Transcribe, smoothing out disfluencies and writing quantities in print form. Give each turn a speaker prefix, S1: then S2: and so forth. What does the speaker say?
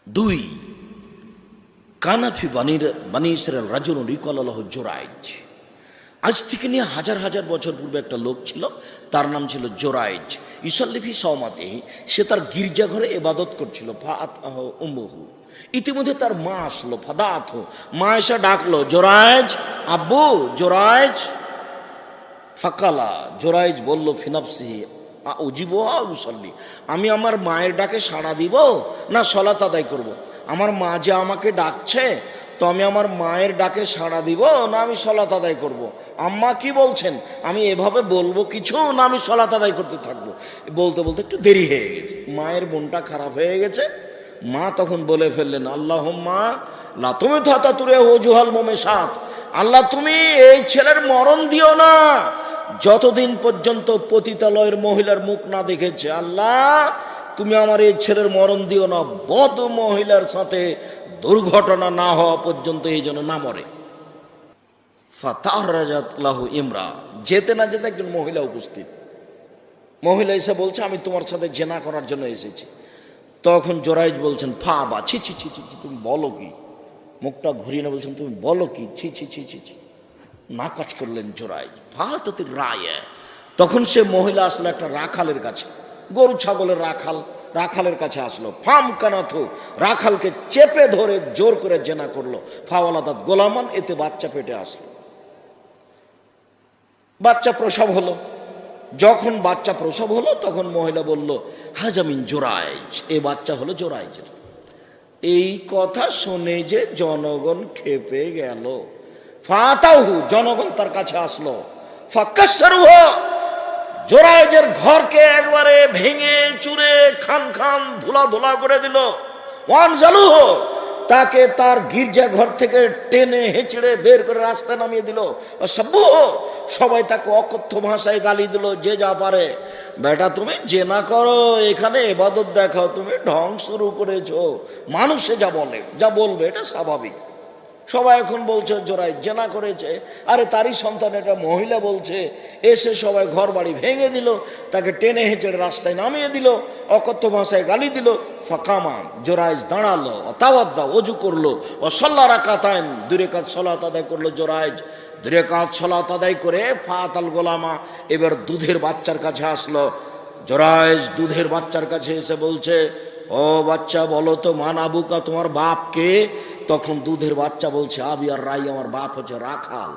S1: দুই, কানাফি বানি Israel রাজুলুন equal লাহু জুরাইজ। আজ থেকে নিয়ে হাজার হাজার বছর পূর্বে একটা লোক ছিল, তার নাম ছিল জোরাইজ। ইউসাল্লি ফি সাওমাতিহি, সে তার গির্জাঘরে ইবাদত করছিল। ফাআতহু উম্মুহু, ইতিমধ্যে তার মা আসলো। ফাদাআতহু, মা এসে ডাকলো, জোরাইজ, আব্বু জোরাইজ। ফাকালা, জোরাইজ বলল, ফি নাফসিহি উজিবু আও উসাল্লি, আমি আমার মায়ের ডাকে সাড়া দিব না সালাত আদায় করব। আমার মা যে আমাকে ডাকছে, তো আমি আমার মায়ের ডাকে সাড়া দিব না আমি সালাত আদায় করব। আম্মা কি বলছেন, আমি এভাবে বলবো কিছু না আমি সালাত আদায় করতে থাকবো। বলতে বলতে একটু দেরি হয়ে গেছে, মায়ের মনটা খারাপ হয়ে গেছে। মা তখন বলে ফেললেন, আল্লাহুম্মা লা তুমি তাতাতুরে ওজুহাল মুমিসাত, আল্লাহ তুমি এই ছেলের মরণ দিও না যতদিন পর্যন্ত পতিতালয়ের মহিলার মুখ না দেখেছে। আল্লাহ তুমি আমার এই ছেলের মরণ দিও না, বদ মহিলার সাথে দুর্ঘটনা না হওয়া পর্যন্ত এই জন্য না মরে। ফাতারাজাত লাহু ইমরা, যেতে না যেতে একজন মহিলা উপস্থিত। মহিলা এসে বলছে, আমি তোমার সাথে জেনা করার জন্য এসেছি। তখন জোরাইজ বলছেন, ফা বা ছি ছি ছি ছি, তুমি বলো কি? মুখটা ঘুরিয়ে না বলছেন, তুমি বলো কি? ছি ছি ছি ছি ছি, নাকচ করলেন জোরাইজ। ফাহাতাতির রায়, তখন সে মহিলা আসলো একটা রাখালের কাছে, গরু ছাগলের রাখালের কাছে আসলো। ফাম কানাথু, রাখালকে চেপে ধরে জোর করে জেনা করলো। ফাওয়ালাদাত গোলামান, এতে বাচ্চা পেটে আসলো। বাচ্চা প্রসব হলো। যখন বাচ্চা প্রসব হলো তখন মহিলা বলল, হাজামিন জোরাইজ, এ বাচ্চা হলো জোরাইজের। এই কথা শুনে যে জনগণ খেপে গেল। ফাতাহু, জনগণ তার কাছে আসলো। ফাকাসসারুহু, জোরাইজের ঘরকে একবারে ভেঙে চুরে খান খান ধুলা ধুলা করে দিল। ওয়ানজালুহু, তাকে তার গির্জা ঘর থেকে টেনে হেঁচড়ে বের করে রাস্তায় নামিয়ে দিল। সাব্বুহু, সবাই তাকে অকথ্য ভাষায় গালি দিল, যে যা পারে। বেটা তুমি জেনা করো, এখানে ইবাদত দেখাও, তুমি ঢং শুরু করেছো। মানুষে যা বলে যা বলবে এটা স্বাভাবিক। সবাই এখন বলছে জোরাইজ জেনা করেছে, আরে তারই সন্তান এটা মহিলা বলছে। এসে সবাই ঘর বাড়ি ভেঙে দিল, তাকে টেনে হেঁচড়ে রাস্তায় নামিয়ে দিল, অকথ্য ভাষায় গালি দিল। ফাকামা, জোরাইজ দাঁড়ালো। তাওয়াদ্দা, ওযু করলো। ও সাল্লা রাকাতাইন, 2 রাকাত সালাত আদায় করলো জোরাইজ। 2 রাকাত সালাত আদায় করে ফাতাল গোলামা, এবার দুধের বাচ্চার কাছে আসলো। জোরাইজ দুধের বাচ্চার কাছে এসে বলছে, ও বাচ্চা বলো তো, মান আবুকা, তোমার বাপ কে? তখন দুধের বাচ্চা বলছে, আবি আর রাই, আমার বাপ হচ্ছে রাখাল।